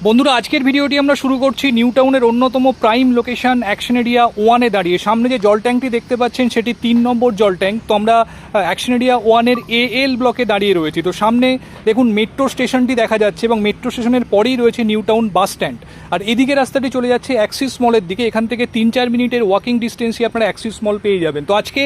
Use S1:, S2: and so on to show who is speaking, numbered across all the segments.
S1: বন্ধুরা, আজকের ভিডিওটি আমরা শুরু করছি নিউ টাউনের অন্যতম প্রাইম লোকেশন অ্যাকশন এরিয়া 1-এ দাঁড়িয়ে। সামনে যে জল ট্যাঙ্কটি দেখতে পাচ্ছেন সেটি 3 নম্বর জল ট্যাঙ্ক। তো আমরা অ্যাকশন এরিয়া 1-এর AL ব্লকে দাঁড়িয়ে রয়েছি। তো সামনে দেখুন মেট্রো স্টেশনটি দেখা যাচ্ছে এবং মেট্রো স্টেশনের পরেই রয়েছে নিউ টাউন বাস স্ট্যান্ড। আর এদিকে রাস্তাটি চলে যাচ্ছে অ্যাক্সিস মলের দিকে। এখান থেকে 3-4 মিনিটের ওয়াকিং ডিস্টেন্সই আপনারা অ্যাক্সিস মল পেয়ে যাবেন। তো আজকে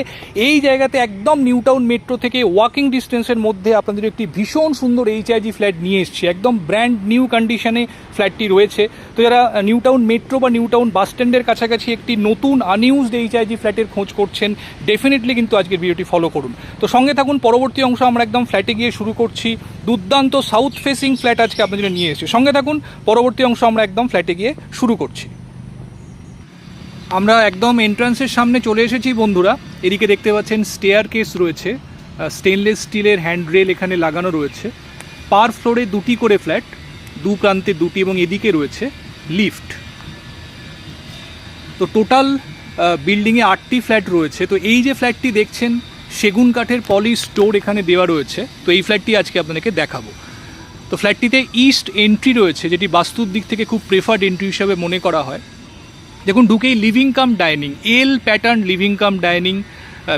S1: এই জায়গাতে একদম নিউ টাউন মেট্রো থেকে ওয়াকিং ডিস্টেন্সের মধ্যে আপনাদের একটি ভীষণ সুন্দর HIG ফ্ল্যাট নিয়ে এসেছি। একদম ব্র্যান্ড নিউ কন্ডিশনে ফ্ল্যাটটি রয়েছে। তো যারা নিউ টাউন মেট্রো বা নিউ টাউন বাস স্ট্যান্ডের কাছাকাছি একটি নতুন আনইউজড HIG ফ্ল্যাটের খোঁজ করছেন, ডেফিনেটলি কিন্তু আজকের ভিডিওটি ফলো করুন। তো সঙ্গে থাকুন, পরবর্তী অংশ আমরা একদম ফ্ল্যাটে গিয়ে শুরু করছি। দুর্দান্ত সাউথ ফেসিং ফ্ল্যাট আজকে আপনাদের নিয়ে এসেছি। সঙ্গে থাকুন, পরবর্তী অংশ আমরা একদম ফ্ল্যাটে গিয়ে শুরু করছি। আমরা একদম এন্ট্রান্সের সামনে চলে এসেছি বন্ধুরা। এদিকে দেখতে পাচ্ছেন স্টেয়ার কেস রয়েছে, স্টেনলেস স্টিলের হ্যান্ডরেল এখানে লাগানো রয়েছে। পার ফ্লোরে 2টি করে ফ্ল্যাট, দু প্রান্তে 2টি এবং এদিকে রয়েছে লিফট। তো টোটাল বিল্ডিংয়ে 8টি ফ্ল্যাট রয়েছে। তো এই যে ফ্ল্যাটটি দেখছেন, সেগুন কাঠের পলি স্টোর এখানে দেওয়া রয়েছে। তো এই ফ্ল্যাটটি আজকে আপনাদেরকে দেখাবো। তো ফ্ল্যাটটিতে ইস্ট এন্ট্রি রয়েছে, যেটি বাস্তুর দিক থেকে খুব প্রেফার্ড এন্ট্রি হিসাবে মনে করা হয়। দেখুন, ঢুকেই লিভিং কাম ডাইনিং, এল প্যাটার্ন লিভিং কাম ডাইনিং,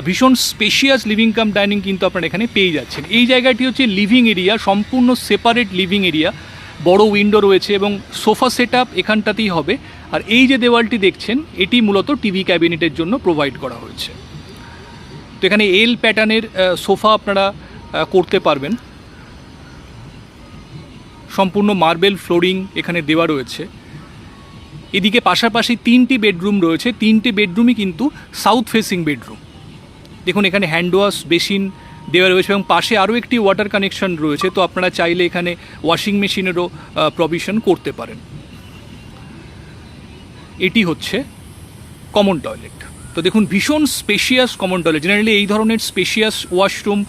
S1: ভীষণ স্পেশিয়াস লিভিং কাম ডাইনিং কিন্তু আপনারা এখানে পেয়ে যাচ্ছেন। এই জায়গাটি হচ্ছে লিভিং এরিয়া, সম্পূর্ণ সেপারেট লিভিং এরিয়া। বড় উইন্ডো রয়েছে এবং সোফা সেট আপ এখানটাতেই হবে। আর এই যে দেওয়ালটি দেখছেন, এটি মূলত টিভি ক্যাবিনেটের জন্য প্রোভাইড করা হয়েছে। তো এখানে এল প্যাটার্নের সোফা আপনারা করতে পারবেন। সম্পূর্ণ মার্বেল ফ্লোরিং এখানে দেওয়া রয়েছে। এদিকে পাশাপাশি 3টি বেডরুম রয়েছে। 3টি বেডরুমই কিন্তু সাউথ ফেসিং বেডরুম। দেখুন, এখানে হ্যান্ড ওয়াশ বেসিন দেওয়া রয়েছে এবং পাশে আরও একটি ওয়াটার কানেকশন রয়েছে। তো আপনারা চাইলে এখানে ওয়াশিং মেশিনেরও প্রভিশন করতে পারেন। এটি হচ্ছে কমন টয়লেট। তো দেখুন, ভীষণ স্পেশিয়াস কমন টয়লেট। জেনারেলি এই ধরনের স্পেশিয়াস ওয়াশরুম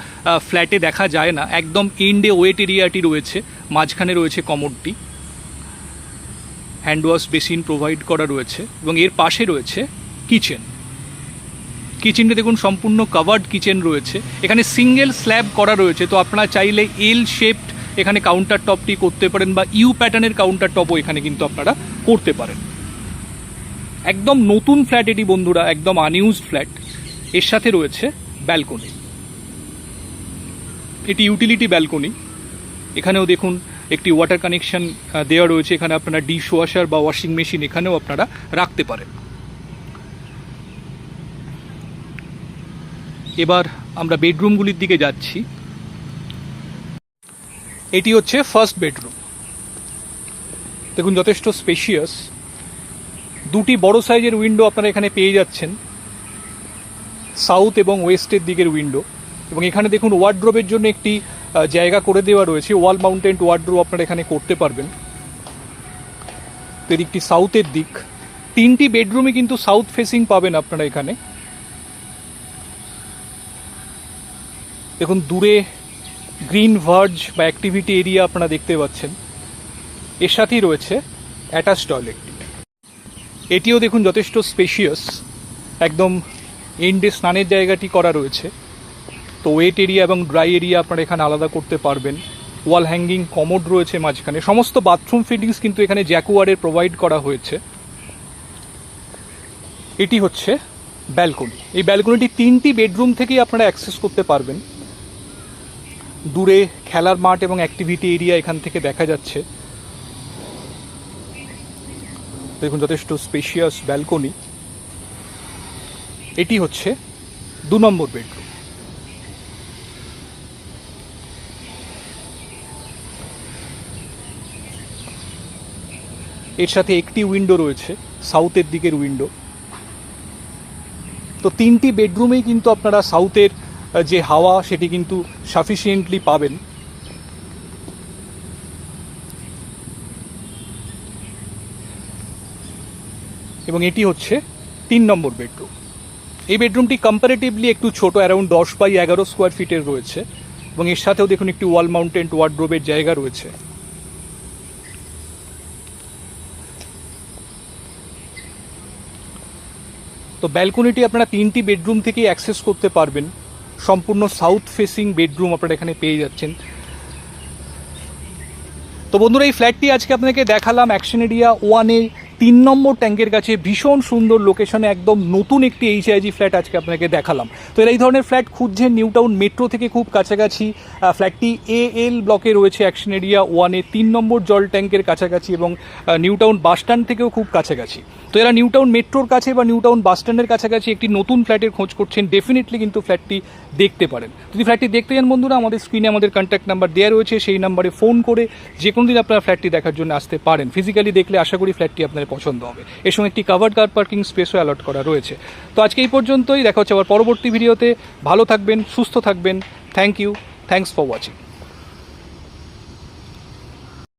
S1: ফ্ল্যাটে দেখা যায় না। একদম এন্ডে ওয়েট এরিয়াটি রয়েছে, মাঝখানে রয়েছে কমোডটি, হ্যান্ড ওয়াশ বেসিন প্রোভাইড করা রয়েছে এবং এর পাশে রয়েছে কিচেন। কিচেনটা দেখুন, সম্পূর্ণ কাভার্ড কিচেন রয়েছে। এখানে সিঙ্গেল স্ল্যাব করা রয়েছে। তো আপনারা চাইলে এল শেপড এখানে কাউন্টার টপটি করতে পারেন বা ইউ প্যাটার্নের কাউন্টার টপও এখানে কিন্তু আপনারা করতে পারেন। একদম নতুন ফ্ল্যাট এটি বন্ধুরা, একদম আনইউজড ফ্ল্যাট। এর সাথে রয়েছে ব্যালকনি। এটি ইউটিলিটি ব্যালকনি। এখানেও দেখুন একটি ওয়াটার কানেকশন দেওয়া রয়েছে। এখানে আপনারা ডিশ ওয়াশার বা ওয়াশিং মেশিন এখানেও আপনারা রাখতে পারেন। এবার আমরা বেডরুমগুলির দিকে যাচ্ছি। এটি হচ্ছে ফার্স্ট বেডরুম। দেখুন, যথেষ্ট স্পেশিয়াস। 2টি বড় সাইজের উইন্ডো আপনারা এখানে পেয়ে যাচ্ছেন, সাউথ এবং ওয়েস্টের দিকের উইন্ডো। এবং এখানে দেখুন ওয়ার্ড্রোবের জন্য একটি জায়গা করে দেওয়া রয়েছে। ওয়াল মাউন্টেড ওয়ার্ড্রোব আপনারা এখানে করতে পারবেন। তো এদিকটি সাউথের দিক। 3টি বেডরুমই কিন্তু সাউথ ফেসিং পাবেন আপনারা এখানে। দেখুন, দূরে গ্রিন ভার্জ বা অ্যাক্টিভিটি এরিয়া আপনারা দেখতে পাচ্ছেন। এর সাথেই রয়েছে অ্যাটাচ টয়লেট। এটিও দেখুন যথেষ্ট স্পেশিয়াস। একদম এন্ডে স্নানের জায়গাটি করা রয়েছে। তো ওয়েট এরিয়া এবং ড্রাই এরিয়া আপনারা এখানে আলাদা করতে পারবেন। ওয়াল হ্যাঙ্গিং কমোড রয়েছে মাঝখানে। সমস্ত বাথরুম ফিটিংস কিন্তু এখানে জ্যাকুয়ারের প্রোভাইড করা হয়েছে। এটি হচ্ছে ব্যালকনি। এই ব্যালকনিটি 3টি বেডরুম থেকেই আপনারা অ্যাক্সেস করতে পারবেন। দূরে খেলার মাঠ এবং অ্যাক্টিভিটি এরিয়া এখান থেকে দেখা যাচ্ছে। দেখুন, যথেষ্ট স্পেশিয়াস ব্যালকনি। এটি হচ্ছে 2 নম্বর বেডরুম। এর সাথে একটি উইন্ডো রয়েছে, সাউথের দিকের উইন্ডো। তো 3টি বেডরুমেই কিন্তু আপনারা সাউথের যে হাওয়া সেটি কিন্তু সাফিসিয়েন্টলি পাবেন। এবং এটি হচ্ছে 3 নম্বর বেডরুম। এই বেডরুমটি কম্পারেটিভলি একটু ছোট, অ্যারাউন্ড 10x11 স্কোয়ার ফিটের রয়েছে এবং এর সাথেও দেখুন একটি ওয়াল মাউন্টেড ওয়ার্ড্রোবের জায়গা রয়েছে। তো ব্যালকনিটি আপনারা 3টি বেডরুম থেকেই অ্যাক্সেস করতে পারবেন। সম্পূর্ণ সাউথ ফেসিং বেডরুম আপনারা এখানে পেয়ে যাচ্ছেন। তো তো বন্ধুরা, এই ফ্ল্যাটটি আজকে আপনাকে দেখালাম অ্যাকশন এরিয়া 1-এ 3 নম্বর ট্যাঙ্কের কাছে ভীষণ সুন্দর লোকেশনে একদম নতুন একটি এইচআইজি ফ্ল্যাট আজকে আপনাকে দেখালাম। তো এই ধরনের ফ্ল্যাট খুঁজছেন নিউ টাউন মেট্রো থেকে খুব কাছাকাছি। ফ্ল্যাটটি AL ব্লকে রয়েছে অ্যাকশন এরিয়া 1-এ 3 নম্বর জল ট্যাঙ্কের কাছাকাছি এবং নিউ টাউন বাস স্ট্যান্ড থেকেও খুব কাছাকাছি। তো এরা নিউ টাউন মেট্রোর কাছে বা নিউ টাউন বাস স্ট্যান্ডের কাছাকাছি একটি নতুন ফ্ল্যাটের খোঁজ করছেন, ডেফিনেটলি কিন্তু ফ্ল্যাটটি দেখতে পারেন। যদি ফ্ল্যাটটি দেখতে চান বন্ধুরা, আমাদের স্ক্রিনে আমাদের কন্ট্যাক্ট নাম্বার দেওয়া রয়েছে, সেই নাম্বারে ফোন করে যে কোনো দিন আপনারা ফ্ল্যাটটি দেখার জন্য আসতে পারেন। ফিজিক্যালি দেখলে আশা করি ফ্ল্যাটটি আপনার পছন্দ হবে। এর সঙ্গে একটি কাভার্ড কার পার্কিং স্পেসও অ্যালট করা রয়েছে। তো আজকে এই পর্যন্তই, দেখা হচ্ছে আবার পরবর্তী ভিডিওতে। ভালো থাকবেন, সুস্থ থাকবেন। Thank you, thanks for watching.